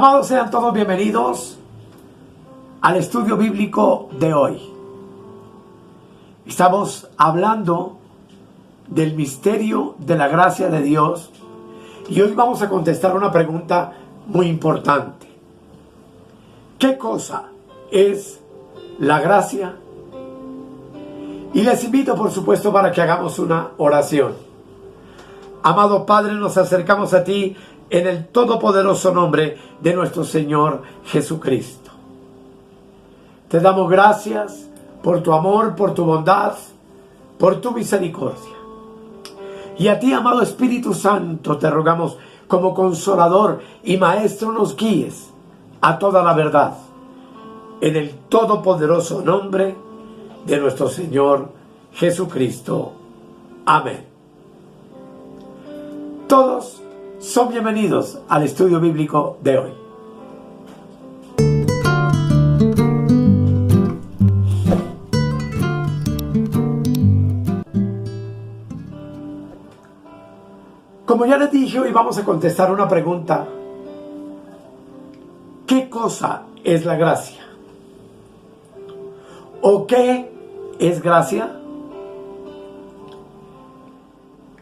Amados, sean todos bienvenidos al estudio bíblico de hoy. Estamos hablando del misterio de la gracia de Dios y hoy vamos a contestar una pregunta muy importante. ¿Qué cosa es la gracia? Y les invito, por supuesto, para que hagamos una oración. Amado Padre, nos acercamos a ti en el todopoderoso nombre de nuestro Señor Jesucristo. Te damos gracias por tu amor, por tu bondad, por tu misericordia. Y a ti, amado Espíritu Santo, te rogamos como consolador y maestro nos guíes a toda la verdad. En el todopoderoso nombre de nuestro Señor Jesucristo. Amén. Todos son bienvenidos al estudio bíblico de hoy. Como ya les dije, hoy vamos a contestar una pregunta. ¿Qué cosa es la gracia? ¿O qué es gracia?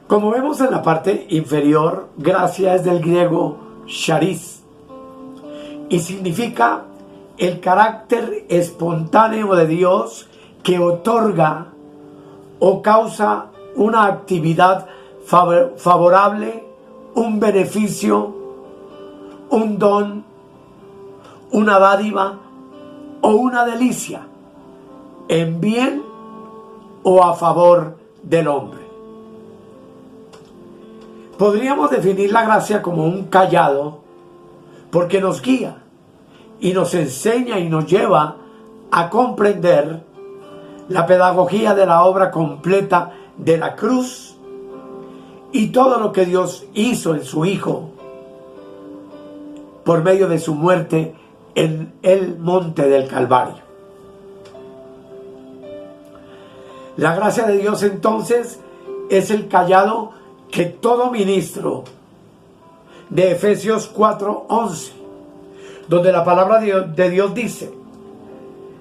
Como vemos en la parte inferior, gracia es del griego charis y significa el carácter espontáneo de Dios que otorga o causa una actividad favorable, un beneficio, un don, una dádiva o una delicia en bien o a favor del hombre. Podríamos definir la gracia como un cayado porque nos guía y nos enseña y nos lleva a comprender la pedagogía de la obra completa de la cruz y todo lo que Dios hizo en su Hijo por medio de su muerte en el monte del Calvario. La gracia de Dios entonces es el cayado que todo ministro de Efesios 4:11, donde la palabra de Dios dice: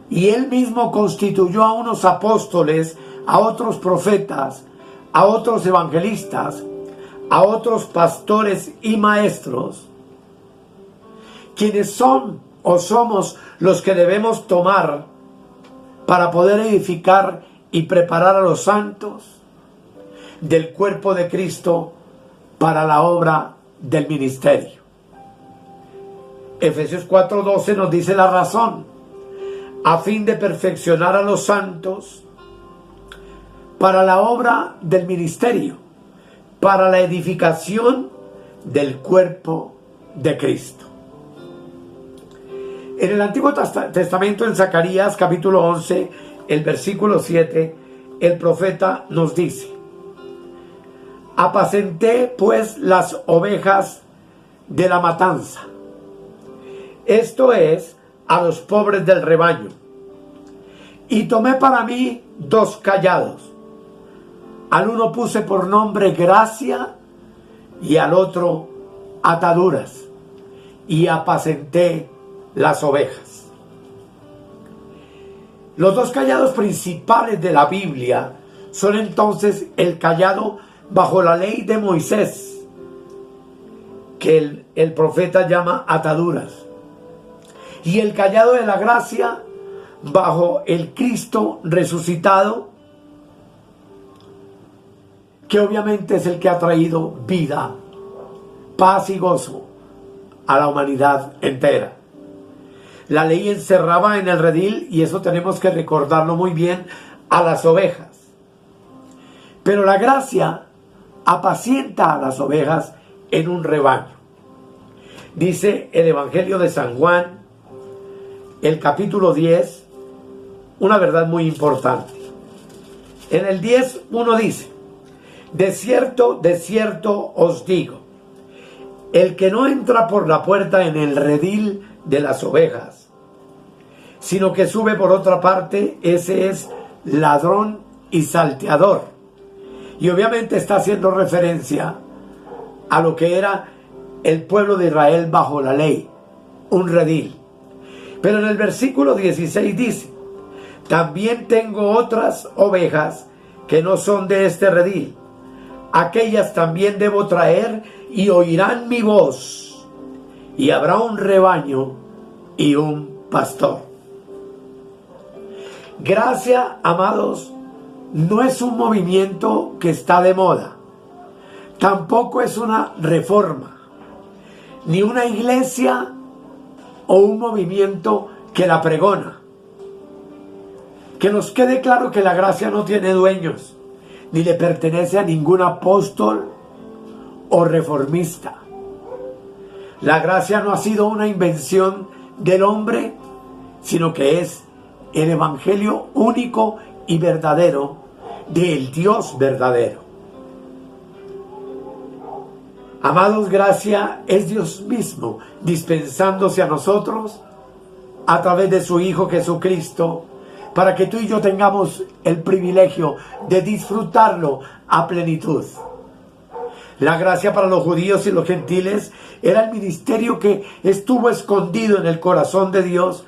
y él mismo constituyó a unos apóstoles, a otros profetas, a otros evangelistas, a otros pastores y maestros, quienes son o somos los que debemos tomar para poder edificar y preparar a los santos del cuerpo de Cristo para la obra del ministerio. Efesios 4:12 nos dice la razón: a fin de perfeccionar a los santos para la obra del ministerio, para la edificación del cuerpo de Cristo. En el Antiguo Testamento, en Zacarías capítulo 11, el versículo 7, el profeta nos dice: apacenté pues las ovejas de la matanza, esto es, a los pobres del rebaño, y tomé para mí 2 cayados, al uno puse por nombre gracia y al otro ataduras, y apacenté las ovejas. Los 2 cayados principales de la Biblia son entonces el cayado bajo la ley de Moisés, que el profeta llama ataduras, y el cayado de la gracia bajo el Cristo resucitado, que obviamente es el que ha traído vida, paz y gozo a la humanidad entera. La ley encerraba en el redil, y eso tenemos que recordarlo muy bien, a las ovejas. Pero la gracia apacienta a las ovejas en un rebaño. Dice el Evangelio de San Juan, el capítulo 10, una verdad muy importante. En el 10:1 dice: de cierto os digo, el que no entra por la puerta en el redil de las ovejas, sino que sube por otra parte, ese es ladrón y salteador. Y obviamente está haciendo referencia a lo que era el pueblo de Israel bajo la ley. un redil. Pero en el versículo 16 dice: también tengo otras ovejas que no son de este redil. Aquellas también debo traer y oirán mi voz, y habrá un rebaño y un pastor. Gracia, amados, no es un movimiento que está de moda. Tampoco es una reforma, ni una iglesia o un movimiento que la pregona. Que nos quede claro que la gracia no tiene dueños, ni le pertenece a ningún apóstol o reformista. La gracia no ha sido una invención del hombre, sino que es el evangelio único y verdadero del Dios verdadero. Amados, gracia es Dios mismo dispensándose a nosotros a través de su Hijo Jesucristo, para que tú y yo tengamos el privilegio de disfrutarlo a plenitud. La gracia para los judíos y los gentiles era el ministerio que estuvo escondido en el corazón de Dios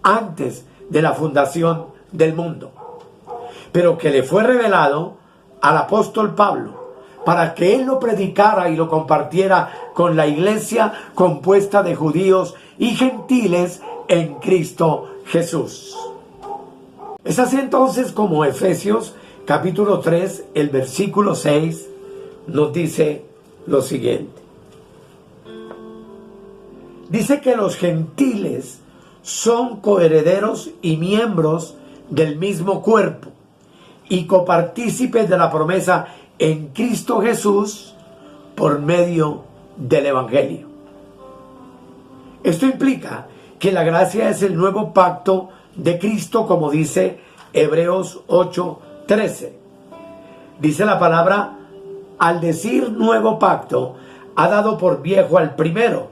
antes de la fundación del mundo, pero que le fue revelado al apóstol Pablo para que él lo predicara y lo compartiera con la iglesia compuesta de judíos y gentiles en Cristo Jesús. Es así entonces como Efesios capítulo 3, el versículo 6 nos dice lo siguiente. Dice que los gentiles son coherederos y miembros del mismo cuerpo y copartícipes de la promesa en Cristo Jesús por medio del Evangelio. Esto implica que la gracia es el nuevo pacto de Cristo, como dice Hebreos 8:13. Dice la palabra: al decir nuevo pacto, ha dado por viejo al primero,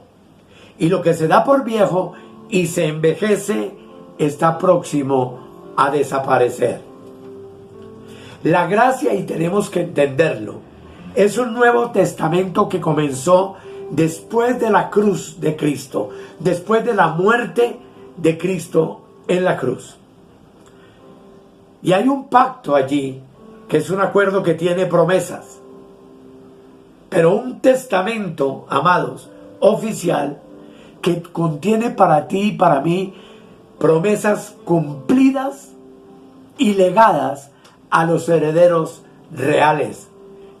y lo que se da por viejo y se envejece está próximo a desaparecer. La gracia, y tenemos que entenderlo, es un nuevo testamento que comenzó después de la cruz de Cristo, después de la muerte de Cristo en la cruz. Y hay un pacto allí, que es un acuerdo que tiene promesas. Pero un testamento, amados, oficial, que contiene para ti y para mí promesas cumplidas y legadas a los herederos reales,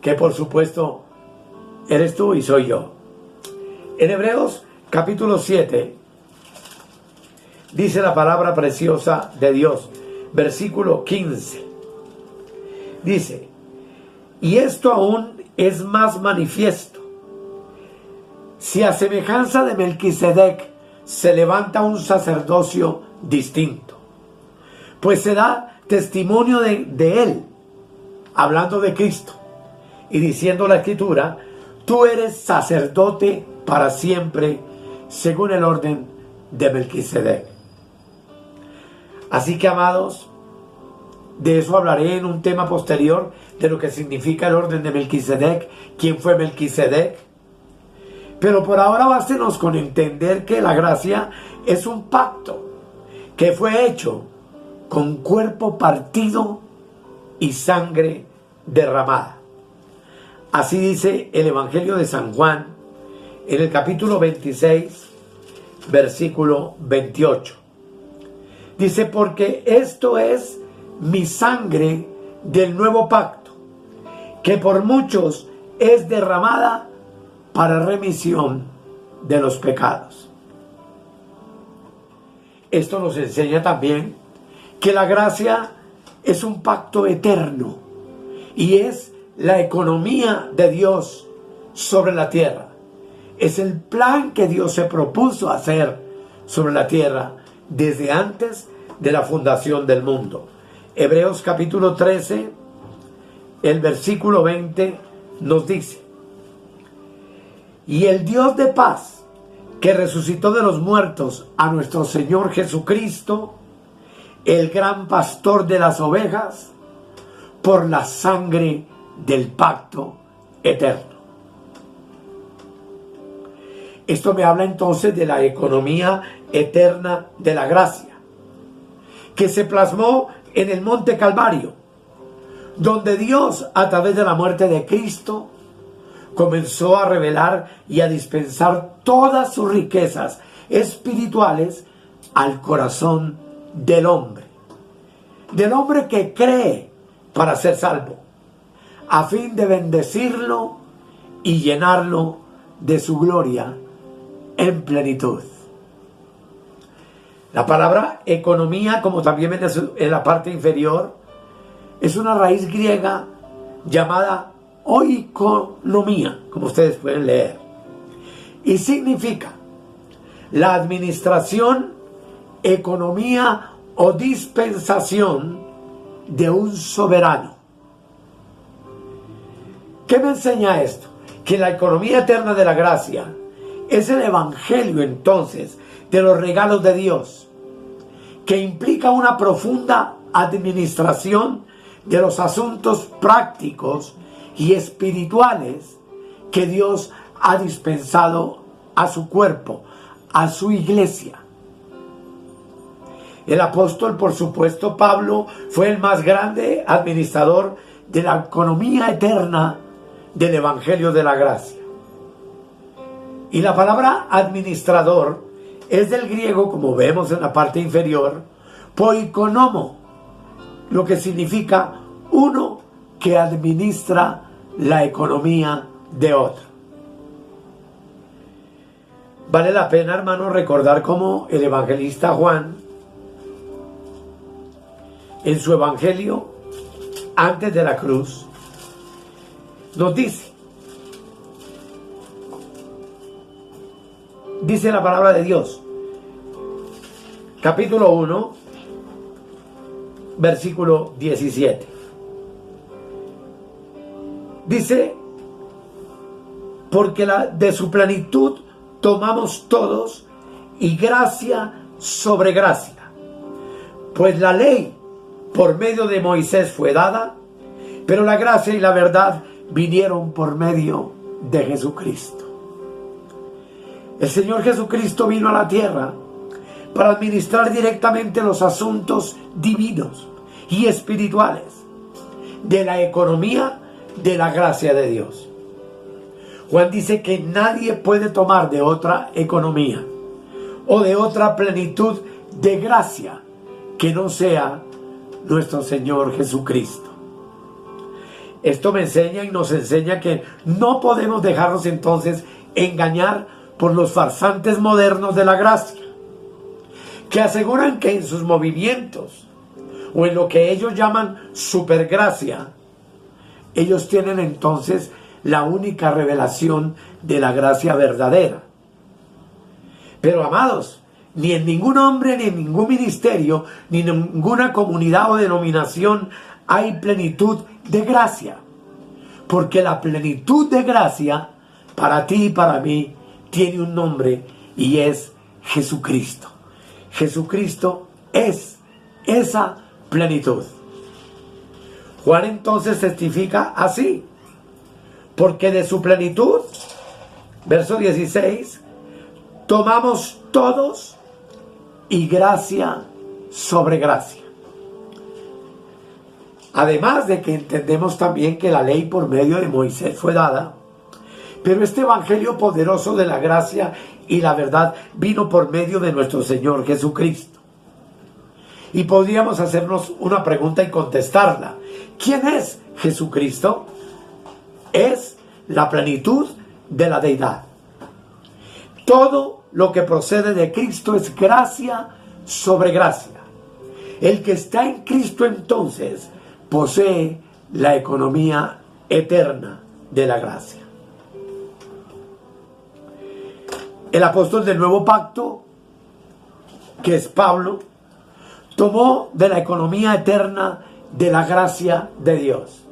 que por supuesto eres tú y soy yo. En Hebreos capítulo 7 dice la palabra preciosa de Dios, versículo 15. Dice: y esto aún es más manifiesto, si a semejanza de Melquisedec se levanta un sacerdocio distinto, pues se da testimonio de él, hablando de Cristo, y diciendo la Escritura: tú eres sacerdote para siempre, según el orden de Melquisedec. Así que, amados, de eso hablaré en un tema posterior, de lo que significa el orden de Melquisedec, quién fue Melquisedec. Pero por ahora bástenos con entender que la gracia es un pacto que fue hecho con cuerpo partido y sangre derramada. Así dice el Evangelio de San Juan en el capítulo 26, versículo 28. Dice: porque esto es mi sangre del nuevo pacto, que por muchos es derramada para remisión de los pecados. Esto nos enseña también que la gracia es un pacto eterno y es la economía de Dios sobre la tierra. Es el plan que Dios se propuso hacer sobre la tierra desde antes de la fundación del mundo. Hebreos capítulo 13, el versículo 20 nos dice: y el Dios de paz, que resucitó de los muertos a nuestro Señor Jesucristo, el gran pastor de las ovejas, por la sangre del pacto eterno. Esto me habla entonces de la economía eterna de la gracia, que se plasmó en el Monte Calvario, donde Dios, a través de la muerte de Cristo, comenzó a revelar y a dispensar todas sus riquezas espirituales al corazón del hombre que cree para ser salvo, a fin de bendecirlo y llenarlo de su gloria en plenitud. La palabra economía, como también ven en la parte inferior, es una raíz griega llamada oikonomía, como ustedes pueden leer, y significa la administración, economía o dispensación de un soberano. ¿Qué me enseña esto? Que la economía eterna de la gracia es el evangelio entonces de los regalos de Dios, que implica una profunda administración de los asuntos prácticos y espirituales que Dios ha dispensado a su cuerpo, a su iglesia. El apóstol, por supuesto, Pablo, fue el más grande administrador de la economía eterna del evangelio de la gracia. Y la palabra administrador es del griego, como vemos en la parte inferior, poikonomo, lo que significa uno que administra la economía de otro. Vale la pena, hermanos, recordar cómo el evangelista Juan, en su evangelio, antes de la cruz, nos dice la palabra de Dios, capítulo 1, versículo 17. Dice, porque de su plenitud tomamos todos, y gracia sobre gracia. Pues la ley por medio de Moisés fue dada, pero la gracia y la verdad vinieron por medio de Jesucristo. El Señor Jesucristo vino a la tierra para administrar directamente los asuntos divinos y espirituales de la economía de la gracia de Dios. Juan dice que nadie puede tomar de otra economía o de otra plenitud de gracia que no sea nuestro Señor Jesucristo. Esto me enseña y nos enseña que no podemos dejarnos entonces engañar por los farsantes modernos de la gracia, que aseguran que en sus movimientos o en lo que ellos llaman supergracia, ellos tienen entonces la única revelación de la gracia verdadera. Pero, amados, ni en ningún hombre, ni en ningún ministerio, ni en ninguna comunidad o denominación hay plenitud de gracia. Porque la plenitud de gracia, para ti y para mí, tiene un nombre y es Jesucristo. Jesucristo es esa plenitud. Juan entonces testifica así, porque de su plenitud, verso 16, tomamos todos y gracia sobre gracia. Además de que entendemos también que la ley por medio de Moisés fue dada, pero este evangelio poderoso de la gracia y la verdad vino por medio de nuestro Señor Jesucristo. Y podríamos hacernos una pregunta y contestarla. ¿Quién es Jesucristo? Es la plenitud de la deidad. Todo lo que procede de Cristo es gracia sobre gracia. El que está en Cristo entonces posee la economía eterna de la gracia. El apóstol del Nuevo Pacto, que es Pablo, tomó de la economía eterna de la gracia de Dios.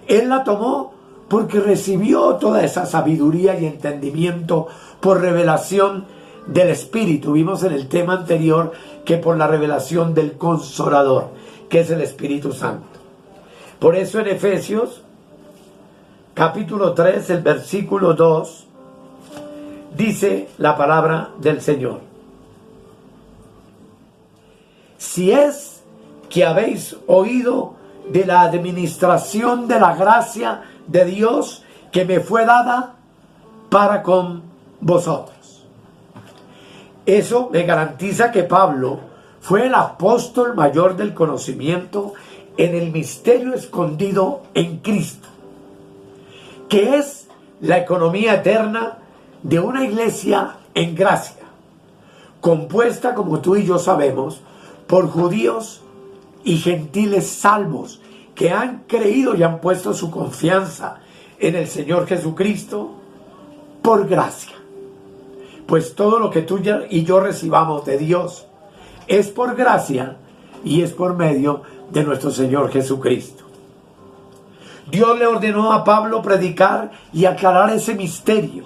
Él la tomó porque recibió toda esa sabiduría y entendimiento por revelación del Espíritu. Vimos en el tema anterior que por la revelación del Consolador, que es el Espíritu Santo. Por eso en Efesios capítulo 3, el versículo 2, dice la palabra del Señor: si es que habéis oído de la administración de la gracia de Dios que me fue dada para con vosotros. Eso me garantiza que Pablo fue el apóstol mayor del conocimiento en el misterio escondido en Cristo, que es la economía eterna de una iglesia en gracia, compuesta, como tú y yo sabemos, por judíos y gentiles salvos que han creído y han puesto su confianza en el Señor Jesucristo por gracia. Pues todo lo que tú y yo recibamos de Dios es por gracia y es por medio de nuestro Señor Jesucristo. Dios le ordenó a Pablo predicar y aclarar ese misterio,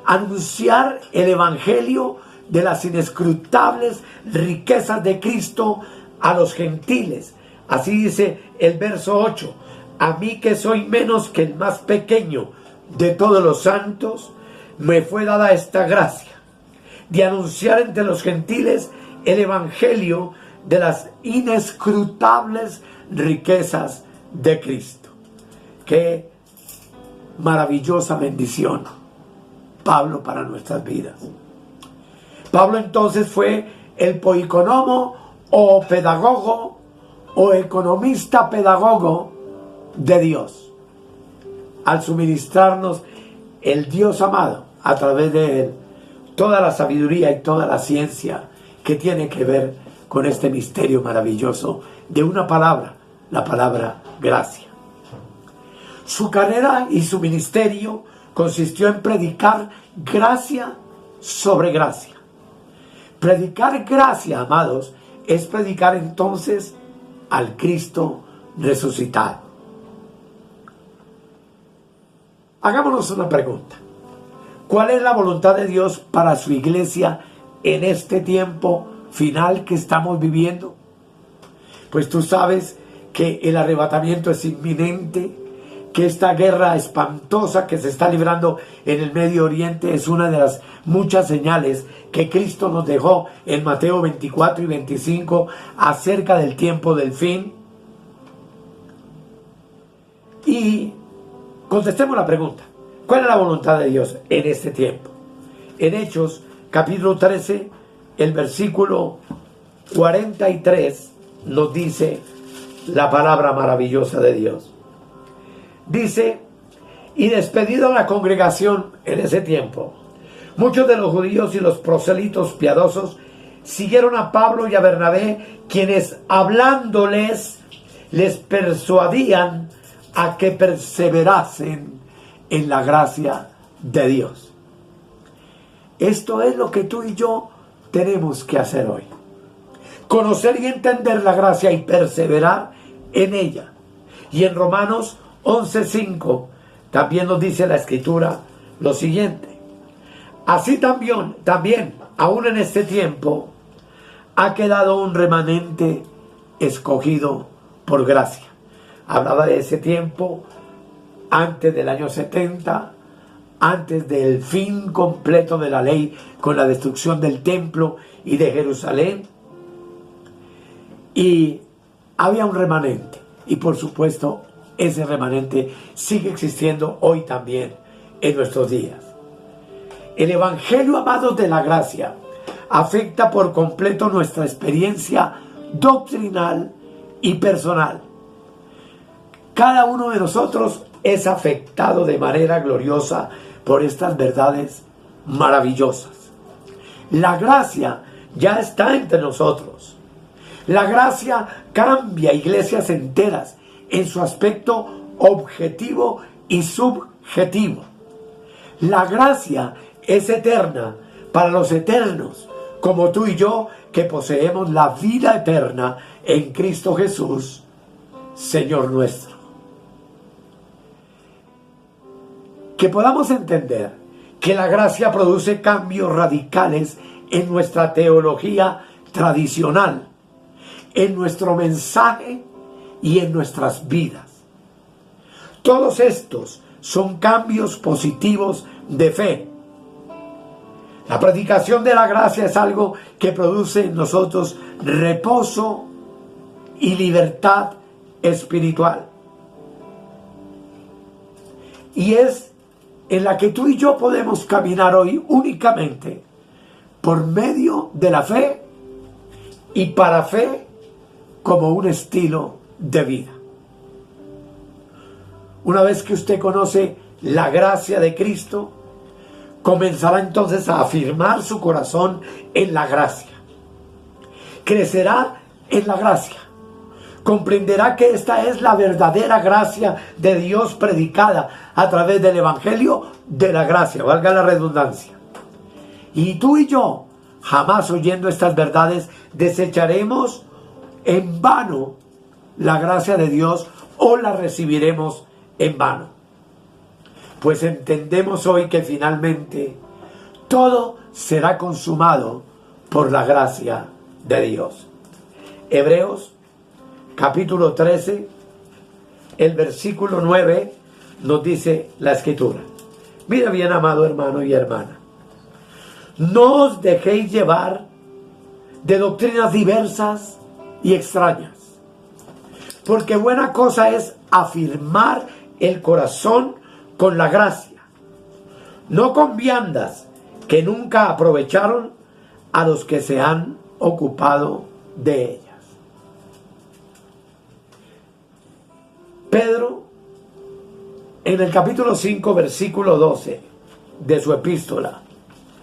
anunciar el evangelio de las inescrutables riquezas de Cristo a los gentiles. Así dice el verso 8: a mí, que soy menos que el más pequeño de todos los santos, me fue dada esta gracia de anunciar entre los gentiles el evangelio de las inescrutables riquezas de Cristo. Qué maravillosa bendición, Pablo, para nuestras vidas. Pablo entonces fue el poiconomo o pedagogo o economista pedagogo de Dios, al suministrarnos el Dios amado a través de él toda la sabiduría y toda la ciencia que tiene que ver con este misterio maravilloso de una palabra, la palabra gracia. Su carrera y su ministerio consistió en predicar gracia sobre gracia. Predicar gracia, amados, es predicar entonces al Cristo resucitado. Hagámonos una pregunta: ¿cuál es la voluntad de Dios para su iglesia en este tiempo final que estamos viviendo? Pues tú sabes que el arrebatamiento es inminente, que esta guerra espantosa que se está librando en el Medio Oriente es una de las muchas señales que Cristo nos dejó en Mateo 24 y 25 acerca del tiempo del fin. Y contestemos la pregunta: ¿cuál es la voluntad de Dios en este tiempo? En Hechos capítulo 13, el versículo 43 nos dice la palabra maravillosa de Dios. Dice: y despedida la congregación en ese tiempo, muchos de los judíos y los proselitos piadosos siguieron a Pablo y a Bernabé, quienes hablándoles les persuadían a que perseverasen en la gracia de Dios. Esto es lo que tú y yo tenemos que hacer hoy: conocer y entender la gracia y perseverar en ella. Y en Romanos 11:5 también nos dice la Escritura lo siguiente: así también, aún en este tiempo, ha quedado un remanente escogido por gracia. Hablaba de ese tiempo antes del año 70, antes del fin completo de la ley con la destrucción del templo y de Jerusalén. Y había un remanente, y por supuesto ese remanente sigue existiendo hoy también en nuestros días. El evangelio, amados, de la gracia afecta por completo nuestra experiencia doctrinal y personal. Cada uno de nosotros es afectado de manera gloriosa por estas verdades maravillosas. La gracia ya está entre nosotros. La gracia cambia iglesias enteras en su aspecto objetivo y subjetivo. La gracia es eterna para los eternos, como tú y yo, que poseemos la vida eterna en Cristo Jesús, Señor nuestro. Que podamos entender que la gracia produce cambios radicales en nuestra teología tradicional, en nuestro mensaje y en nuestras vidas. Todos estos son cambios positivos de fe. La predicación de la gracia es algo que produce en nosotros reposo y libertad espiritual. Y es en la que tú y yo podemos caminar hoy únicamente por medio de la fe y para fe como un estilo de vida. Una vez que usted conoce la gracia de Cristo, comenzará entonces a afirmar su corazón en la gracia. Crecerá en la gracia. Comprenderá que esta es la verdadera gracia de Dios predicada a través del Evangelio de la gracia, valga la redundancia. Y tú y yo, jamás oyendo estas verdades, desecharemos en vano la gracia de Dios o la recibiremos en vano. Pues entendemos hoy que finalmente todo será consumado por la gracia de Dios. Hebreos capítulo 13, el versículo 9 nos dice la Escritura. Mira bien, amado hermano y hermana, no os dejéis llevar de doctrinas diversas y extrañas, porque buena cosa es afirmar el corazón con la gracia, no con viandas que nunca aprovecharon a los que se han ocupado de ellas. Pedro, en el capítulo 5, versículo 12 de su epístola,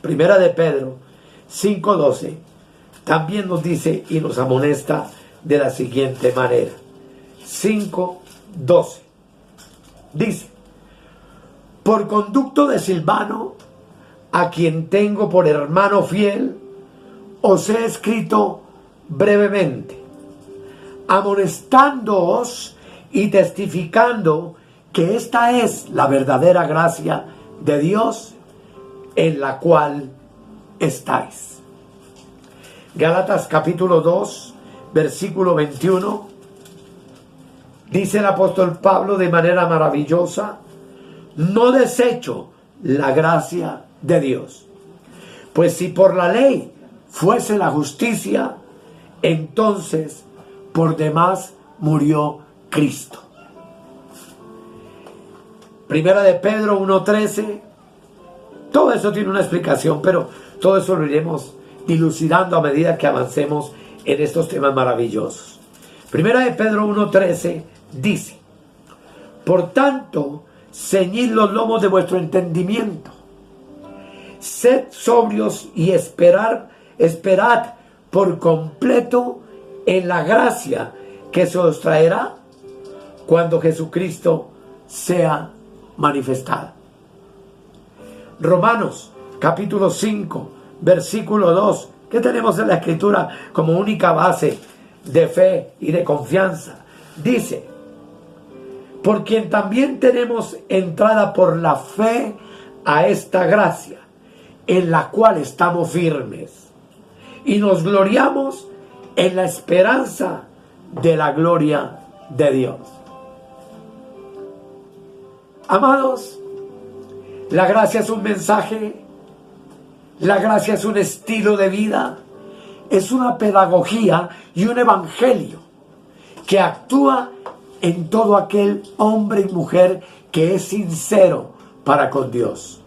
primera de Pedro 5:12, también nos dice y nos amonesta de la siguiente manera. 5:12 dice: por conducto de Silvano, a quien tengo por hermano fiel, os he escrito brevemente, amonestándoos y testificando que esta es la verdadera gracia de Dios en la cual estáis. Gálatas capítulo 2, versículo 21, dice el apóstol Pablo de manera maravillosa: no desecho la gracia de Dios, pues si por la ley fuese la justicia, entonces por demás murió Cristo. Primera de Pedro 1:13. Todo eso tiene una explicación, pero todo eso lo iremos dilucidando a medida que avancemos en estos temas maravillosos. Primera de Pedro 1:13 dice: por tanto, ceñid los lomos de vuestro entendimiento, sed sobrios y esperad por completo en la gracia que se os traerá cuando Jesucristo sea manifestado. Romanos capítulo 5, versículo 2, que tenemos en la Escritura como única base de fe y de confianza, dice: por quien también tenemos entrada por la fe a esta gracia, en la cual estamos firmes, y nos gloriamos en la esperanza de la gloria de Dios. Amados, la gracia es un mensaje, la gracia es un estilo de vida, es una pedagogía y un evangelio que actúa en todo aquel hombre y mujer que es sincero para con Dios.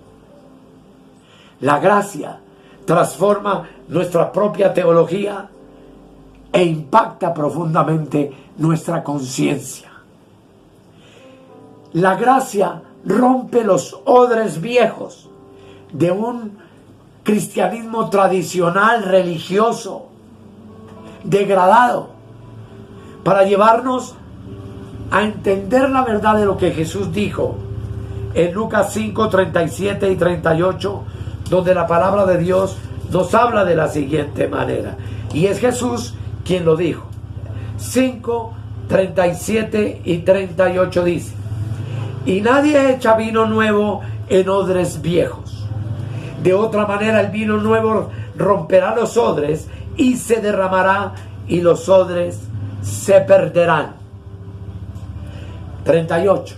La gracia transforma nuestra propia teología e impacta profundamente nuestra conciencia. La gracia rompe los odres viejos de un cristianismo tradicional, religioso, degradado, para llevarnos a entender la verdad de lo que Jesús dijo en Lucas 5, 37 y 38, donde la palabra de Dios nos habla de la siguiente manera. Y es Jesús quien lo dijo. 5, 37 y 38 dice: y nadie echa vino nuevo en odres viejos. De otra manera el vino nuevo romperá los odres y se derramará y los odres se perderán. 38.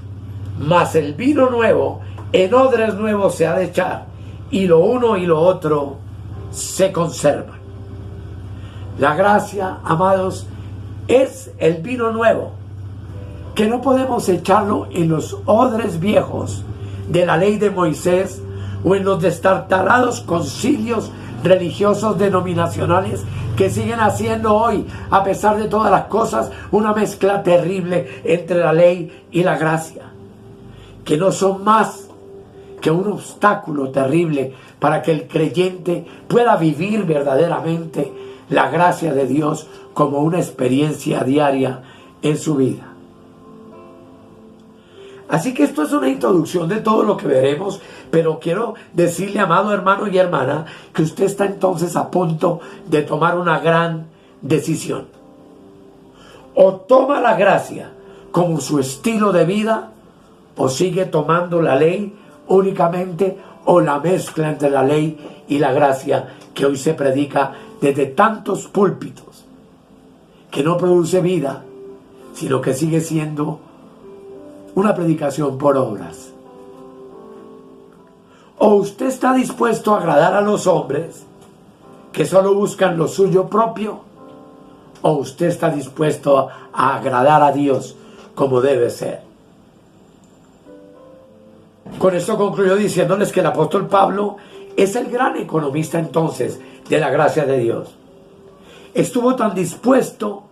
Mas el vino nuevo en odres nuevos se ha de echar, y lo uno y lo otro se conservan. La gracia, amados, es el vino nuevo, que no podemos echarlo en los odres viejos de la ley de Moisés o en los destartalados concilios religiosos denominacionales que siguen haciendo hoy, a pesar de todas las cosas, una mezcla terrible entre la ley y la gracia, que no son más que un obstáculo terrible para que el creyente pueda vivir verdaderamente la gracia de Dios como una experiencia diaria en su vida. Así que esto es una introducción de todo lo que veremos, pero quiero decirle, amado hermano y hermana, que usted está entonces a punto de tomar una gran decisión. O toma la gracia como su estilo de vida, o sigue tomando la ley únicamente, o la mezcla entre la ley y la gracia que hoy se predica desde tantos púlpitos, que no produce vida, sino que sigue siendo una predicación por obras. O usted está dispuesto a agradar a los hombres que solo buscan lo suyo propio, o usted está dispuesto a agradar a Dios como debe ser. Con esto concluyó diciéndoles que el apóstol Pablo es el gran economista entonces de la gracia de Dios. Estuvo tan dispuesto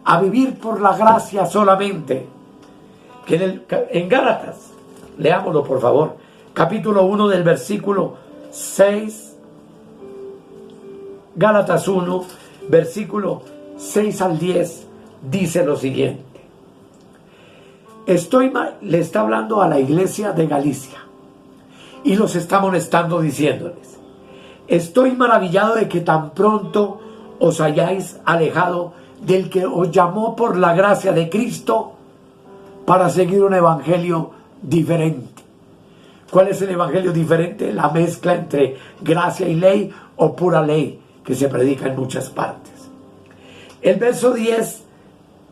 a vivir por la gracia solamente que en Gálatas, leámoslo por favor, capítulo 1 del versículo 6, Gálatas 1, versículo 6 al 10, dice lo siguiente. Le está hablando a la iglesia de Galicia y los está amonestando diciéndoles: estoy maravillado de que tan pronto os hayáis alejado del que os llamó por la gracia de Cristo para seguir un evangelio diferente. ¿Cuál es el evangelio diferente? La mezcla entre gracia y ley, o pura ley, que se predica en muchas partes. El verso 10,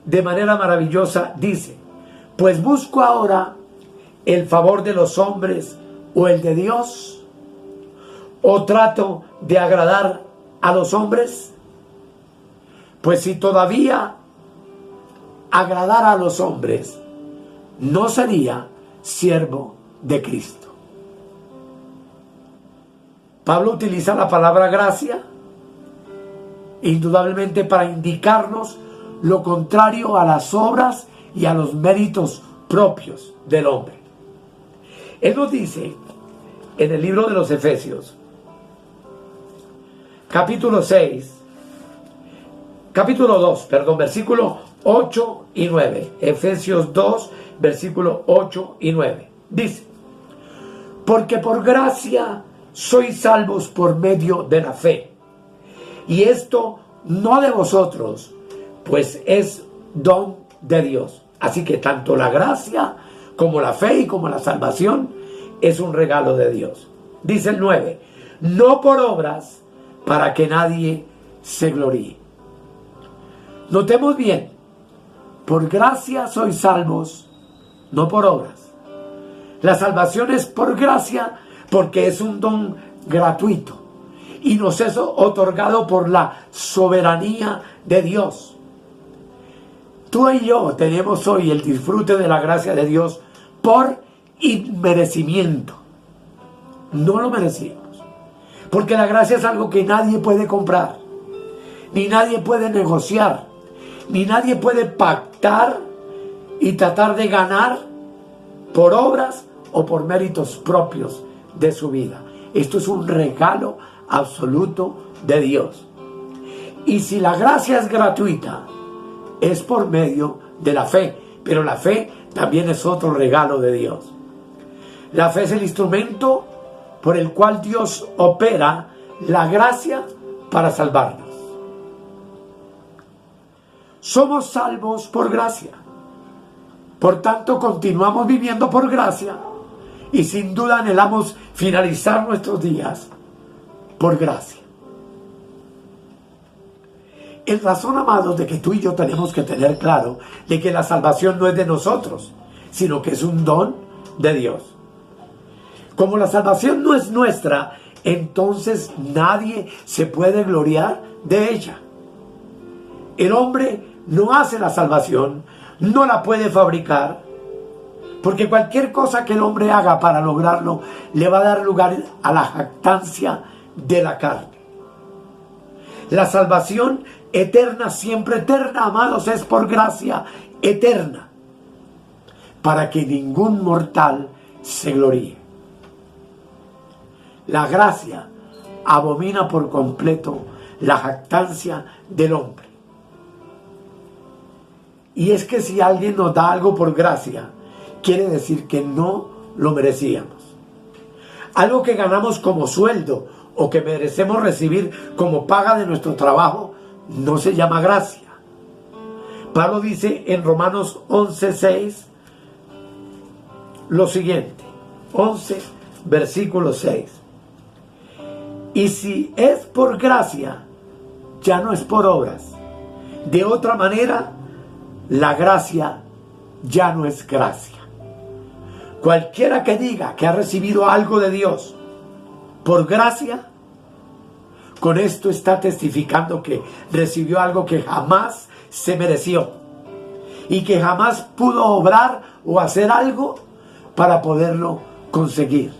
de manera maravillosa, dice: pues busco ahora el favor de los hombres o el de Dios, o trato de agradar a los hombres. Pues si todavía agradara a los hombres, no sería siervo de Cristo. Pablo utiliza la palabra gracia indudablemente para indicarnos lo contrario a las obras y a los méritos propios del hombre. Él nos dice en el libro de los Efesios, capítulo 2, versículo 8 y 9. Efesios 2, versículo 8 y 9. Dice: porque por gracia sois salvos por medio de la fe. Y esto no de vosotros, pues es don de Dios. Así que tanto la gracia como la fe y como la salvación es un regalo de Dios. Dice el 9: no por obras, para que nadie se gloríe. Notemos bien: por gracia sois salvos, no por obras. La salvación es por gracia, porque es un don gratuito y nos es otorgado por la soberanía de Dios. Tú y yo tenemos hoy el disfrute de la gracia de Dios por inmerecimiento. No lo merecíamos, porque la gracia es algo que nadie puede comprar, ni nadie puede negociar, ni nadie puede pactar y tratar de ganar por obras o por méritos propios de su vida. Esto es un regalo absoluto de Dios. Y si la gracia es gratuita, es por medio de la fe, pero la fe también es otro regalo de Dios. La fe es el instrumento por el cual Dios opera la gracia para salvarnos. Somos salvos por gracia. Por tanto, continuamos viviendo por gracia y sin duda anhelamos finalizar nuestros días por gracia. Es razón, amados, de que tú y yo tenemos que tener claro de que la salvación no es de nosotros, sino que es un don de Dios. Como la salvación no es nuestra, entonces nadie se puede gloriar de ella. El hombre no hace la salvación, no la puede fabricar, porque cualquier cosa que el hombre haga para lograrlo le va a dar lugar a la jactancia de la carne. La salvación eterna, siempre eterna, amados, es por gracia eterna, para que ningún mortal se gloríe. La gracia abomina por completo la jactancia del hombre. Y es que si alguien nos da algo por gracia, quiere decir que no lo merecíamos. Algo que ganamos como sueldo o que merecemos recibir como paga de nuestro trabajo, no se llama gracia. Pablo dice en Romanos 11:6 lo siguiente, 11 versículo 6. Y si es por gracia, ya no es por obras. De otra manera, la gracia ya no es gracia. Cualquiera que diga que ha recibido algo de Dios por gracia, con esto está testificando que recibió algo que jamás se mereció y que jamás pudo obrar o hacer algo para poderlo conseguir.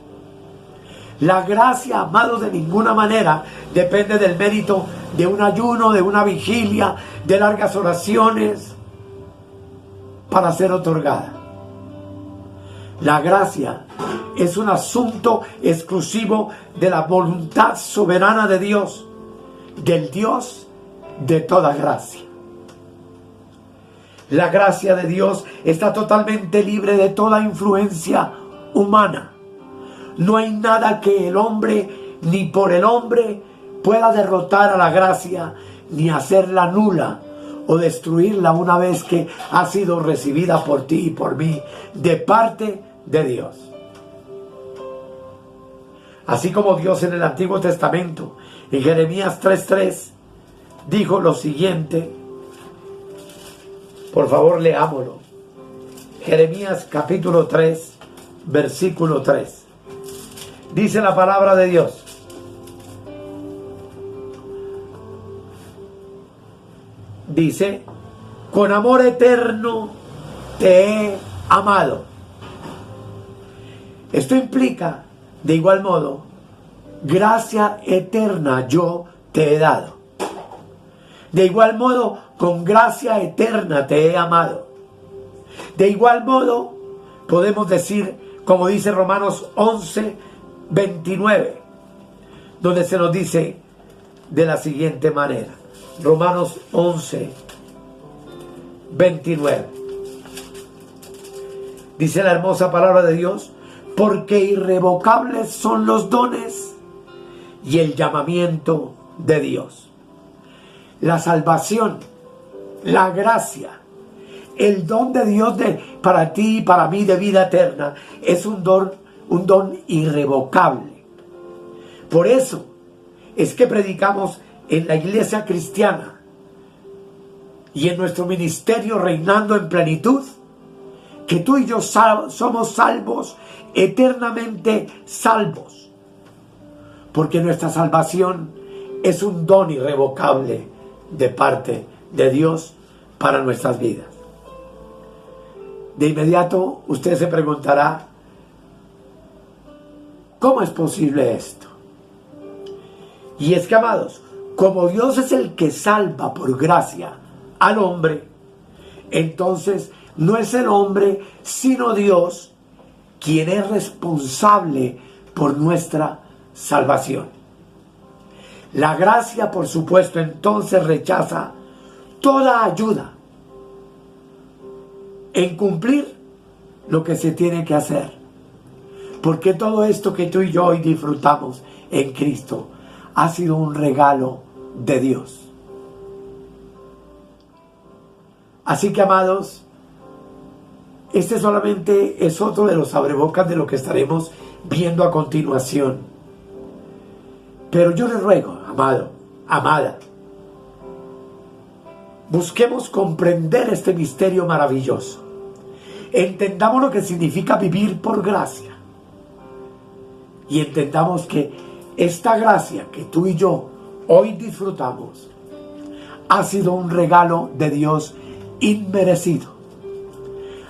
La gracia, amados, de ninguna manera depende del mérito de un ayuno, de una vigilia, de largas oraciones para ser otorgada. La gracia es un asunto exclusivo de la voluntad soberana de Dios, del Dios de toda gracia. La gracia de Dios está totalmente libre de toda influencia humana. No hay nada que el hombre ni por el hombre pueda derrotar a la gracia, ni hacerla nula o destruirla una vez que ha sido recibida por ti y por mí de parte de Dios. Así como Dios en el Antiguo Testamento, en Jeremías 3:3, dijo lo siguiente. Por favor, leámoslo. Jeremías capítulo 3, versículo 3. Dice la palabra de Dios: dice, con amor eterno te he amado. Esto implica, de igual modo, gracia eterna yo te he dado. De igual modo, con gracia eterna te he amado. De igual modo, podemos decir, como dice Romanos 11:29, donde se nos dice de la siguiente manera. Romanos 11:29. Dice la hermosa palabra de Dios: porque irrevocables son los dones y el llamamiento de Dios. La salvación, la gracia, el don de Dios para ti y para mí de vida eterna es un don irrevocable. Por eso es que predicamos en la iglesia cristiana y en nuestro ministerio Reinando en Plenitud, que tú y yo somos salvos, eternamente salvos, porque nuestra salvación es un don irrevocable de parte de Dios para nuestras vidas. De inmediato usted se preguntará: ¿cómo es posible esto? Y es que, amados, como Dios es el que salva por gracia al hombre, entonces no es el hombre sino Dios quien es responsable por nuestra salvación. La gracia, por supuesto, entonces rechaza toda ayuda en cumplir lo que se tiene que hacer, porque todo esto que tú y yo hoy disfrutamos en Cristo ha sido un regalo de Dios. Así que, amados, este solamente es otro de los abrebocas de lo que estaremos viendo a continuación. Pero yo le ruego, amado, amada, busquemos comprender este misterio maravilloso. Entendamos lo que significa vivir por gracia. y entendamos que esta gracia que tú y yo hoy disfrutamos ha sido un regalo de Dios inmerecido.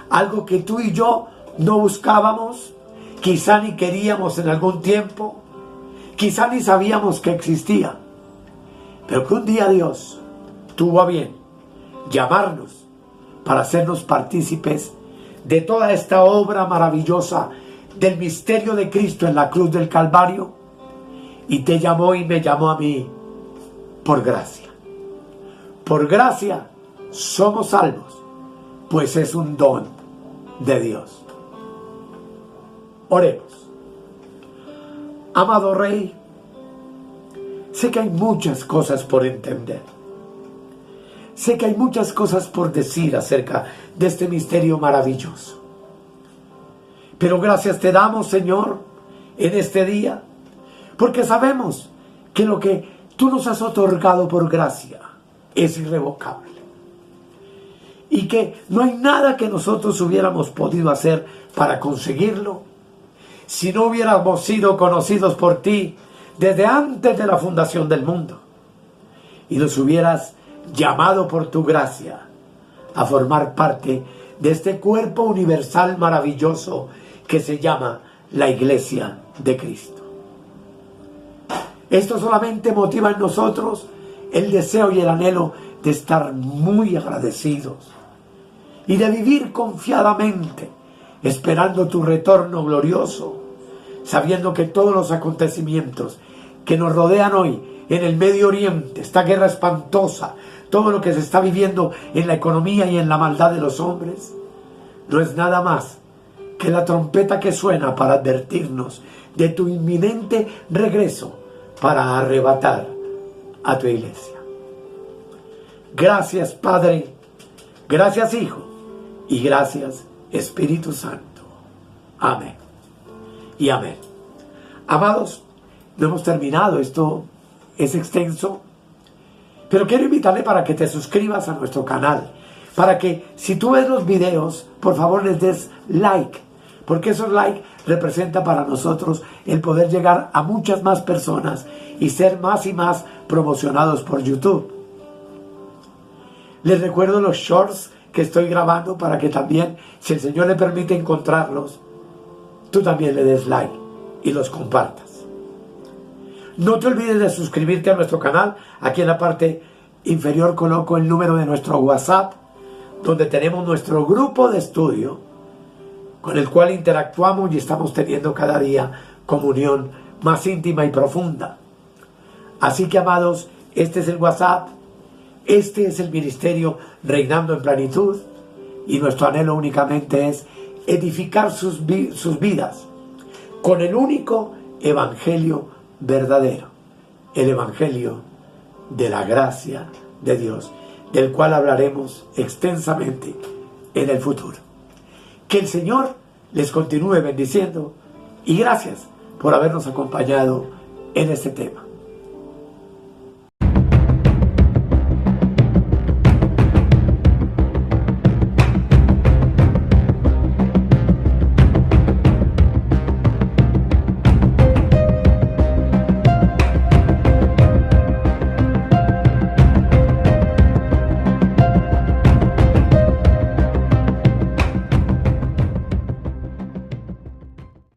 Algo que tú y yo no buscábamos, quizá ni queríamos en algún tiempo, quizá ni sabíamos que existía, pero que un día Dios tuvo a bien llamarnos para hacernos partícipes de toda esta obra maravillosa del misterio de Cristo en la cruz del Calvario, y te llamó y me llamó a mí por gracia. Por gracia somos salvos, pues es un don de Dios. Oremos. Amado Rey, sé que hay muchas cosas por entender. Sé que hay muchas cosas por decir acerca de este misterio maravilloso. Pero gracias te damos, Señor, en este día, porque sabemos que lo que tú nos has otorgado por gracia es irrevocable. Y que no hay nada que nosotros hubiéramos podido hacer para conseguirlo si no hubiéramos sido conocidos por ti desde antes de la fundación del mundo. Y nos hubieras llamado por tu gracia a formar parte de este cuerpo universal maravilloso que se llama la Iglesia de Cristo. Esto solamente motiva en nosotros el deseo y el anhelo de estar muy agradecidos y de vivir confiadamente, esperando tu retorno glorioso, sabiendo que todos los acontecimientos que nos rodean hoy en el Medio Oriente, esta guerra espantosa, todo lo que se está viviendo en la economía y en la maldad de los hombres, no es nada más que la trompeta que suena para advertirnos de tu inminente regreso para arrebatar a tu iglesia. Gracias, Padre, gracias, Hijo, y gracias, Espíritu Santo. Amén y amén. Amados, no hemos terminado, esto es extenso, pero quiero invitarle para que te suscribas a nuestro canal, para que si tú ves los videos, por favor les des like, porque esos likes representan para nosotros el poder llegar a muchas más personas y ser más y más promocionados por YouTube. Les recuerdo los shorts que estoy grabando para que también, si el Señor le permite encontrarlos, tú también le des like y los compartas. No te olvides de suscribirte a nuestro canal. Aquí en la parte inferior coloco el número de nuestro WhatsApp, donde tenemos nuestro grupo de estudio, con el cual interactuamos y estamos teniendo cada día comunión más íntima y profunda. Así que, amados, este es el WhatsApp, este es el ministerio Reinando en Plenitud, y nuestro anhelo únicamente es edificar sus vidas con el único evangelio verdadero, el evangelio de la gracia de Dios, del cual hablaremos extensamente en el futuro. Que el Señor les continúe bendiciendo y gracias por habernos acompañado en este tema.